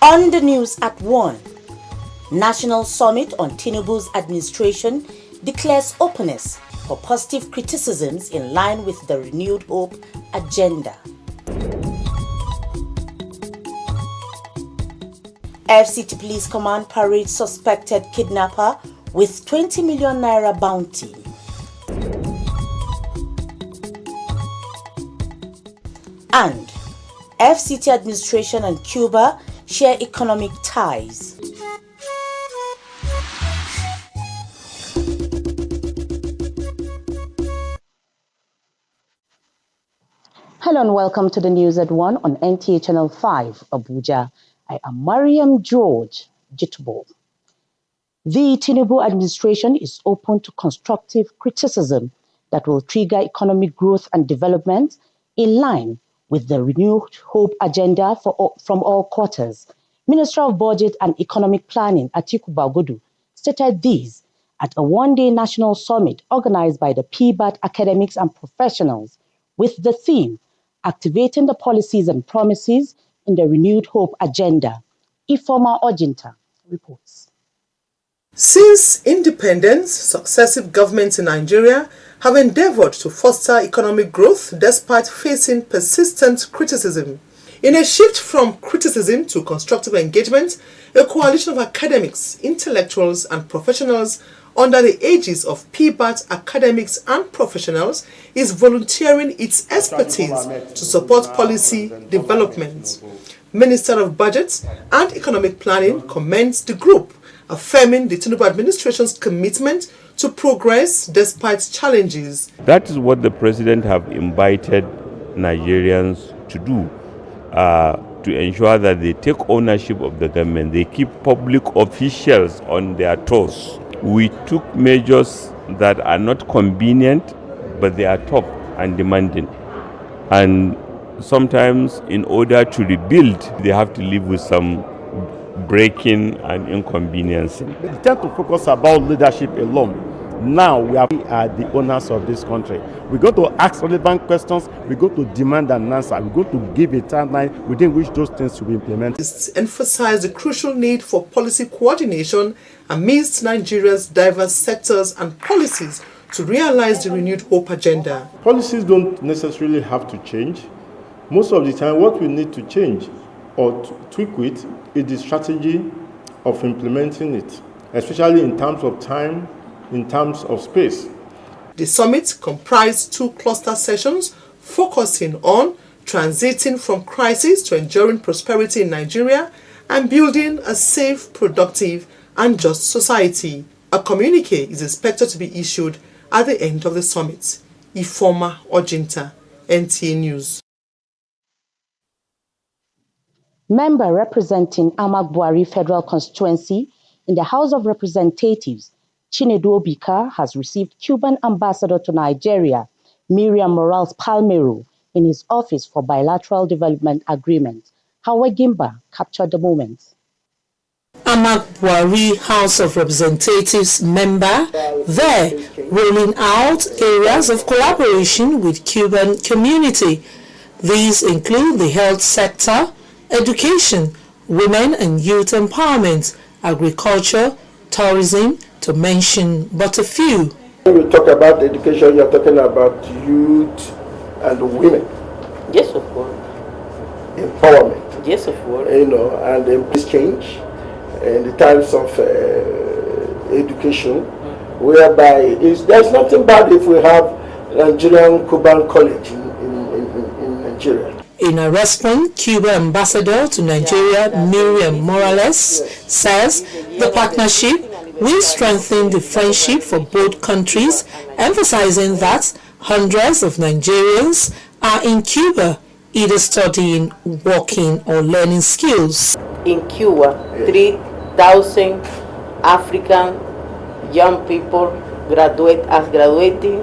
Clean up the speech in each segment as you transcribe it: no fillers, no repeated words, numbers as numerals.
On the news at 1, National Summit on Tinubu's administration declares openness for positive criticisms in line with the renewed hope agenda. FCT Police Command parades suspected kidnapper with 20 million naira bounty. And FCT administration and Cuba share economic ties. Hello and welcome to the news at 1 on NTA Channel 5, Abuja. I am Mariam George Jitbo. The Tinubu administration is open to constructive criticism that will trigger economic growth and development in line with the renewed hope agenda from all quarters. Minister of Budget and Economic Planning Atiku Bagudu stated these at a one-day national summit organized by the PBAT academics and professionals with the theme Activating the Policies and Promises in the Renewed Hope Agenda. Ifoma Ojinta reports. Since independence, successive governments in Nigeria have endeavored to foster economic growth despite facing persistent criticism. In a shift from criticism to constructive engagement, a coalition of academics, intellectuals, and professionals under the aegis of PBAT academics and professionals is volunteering its expertise to support policy development. Minister of Budget and Economic Planning commends the group, affirming the Tinubu administration's commitment to progress despite challenges. That is what the president have invited Nigerians to do, to ensure that they take ownership of the government. They keep public officials on their toes. We took measures that are not convenient, but they are tough and demanding. And sometimes in order to rebuild, they have to live with some breaking and inconvenience. We tend to focus about leadership alone. Now we are the owners of this country. We're going to ask relevant questions. We're going to demand an answer. We're going to give a timeline within which those things will be implemented. It emphasized the crucial need for policy coordination amidst Nigeria's diverse sectors and policies to realize the renewed hope agenda. Policies don't necessarily have to change. Most of the time, what we need to change or to tweak it is the strategy of implementing it, especially in terms of time, in terms of space. The summit comprised 2 cluster sessions focusing on transiting from crisis to enduring prosperity in Nigeria and building a safe, productive and just society. A communique is expected to be issued at the end of the summit. Ifoma Ojinta, NTA News. Member representing Amak Buhari Federal Constituency in the House of Representatives, Chinedu Obika, has received Cuban ambassador to Nigeria, Miriam Morales Palmero, in his office for bilateral development agreement. Hawa Gimba captured the moment. Amak Buhari House of Representatives member there rolling out areas of collaboration with Cuban community. These include the health sector, education, women and youth empowerment, agriculture, tourism, to mention but a few. When you talk about education, you're talking about youth and women. Yes, of course. Empowerment. Yes, of course. And this change in the times of education, whereby there's nothing bad if we have Nigeria-Cuban college in Nigeria. In a response, Cuba ambassador to Nigeria, Miriam Morales, says the partnership will strengthen the friendship for both countries, emphasizing that hundreds of Nigerians are in Cuba, either studying, working, or learning skills. In Cuba, 3,000 African young people graduating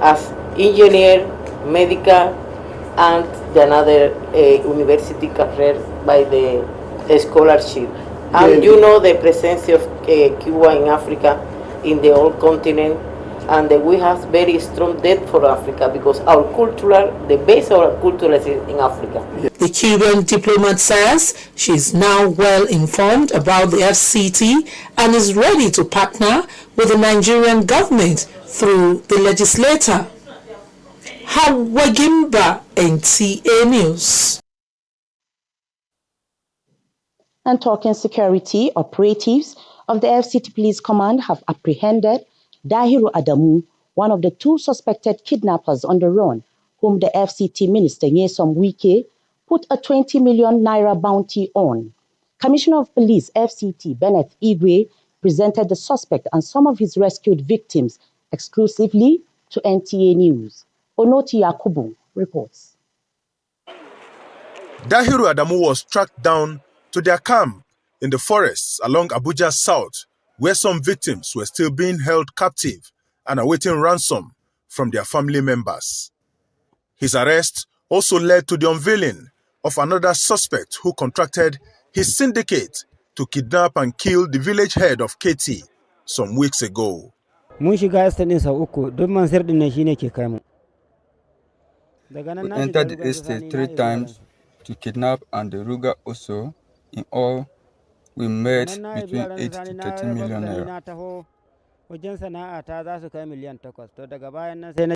as engineer, medical, and another university career by the scholarship. And you know the presence of Cuba in Africa, in the whole continent, and we have very strong debt for Africa because the base of our culture is in Africa. The Cuban diplomat says she is now well informed about the FCT and is ready to partner with the Nigerian government through the legislator. Hawagimba, NTA News. And talking security, operatives of the FCT Police Command have apprehended Dahiru Adamu, one of the two suspected kidnappers on the run, whom the FCT Minister Nyesom Wike put a 20 million naira bounty on. Commissioner of Police FCT Bennett Igwe presented the suspect and some of his rescued victims exclusively to NTA News. Onoti Yakubu reports. Dahiru Adamu was tracked down to their camp in the forests along Abuja South, where some victims were still being held captive and awaiting ransom from their family members. His arrest also led to the unveiling of another suspect who contracted his syndicate to kidnap and kill the village head of KT some weeks ago. We entered the estate 3 times to kidnap, and the Ruga also. In all, we made between 8 to 13 million naira.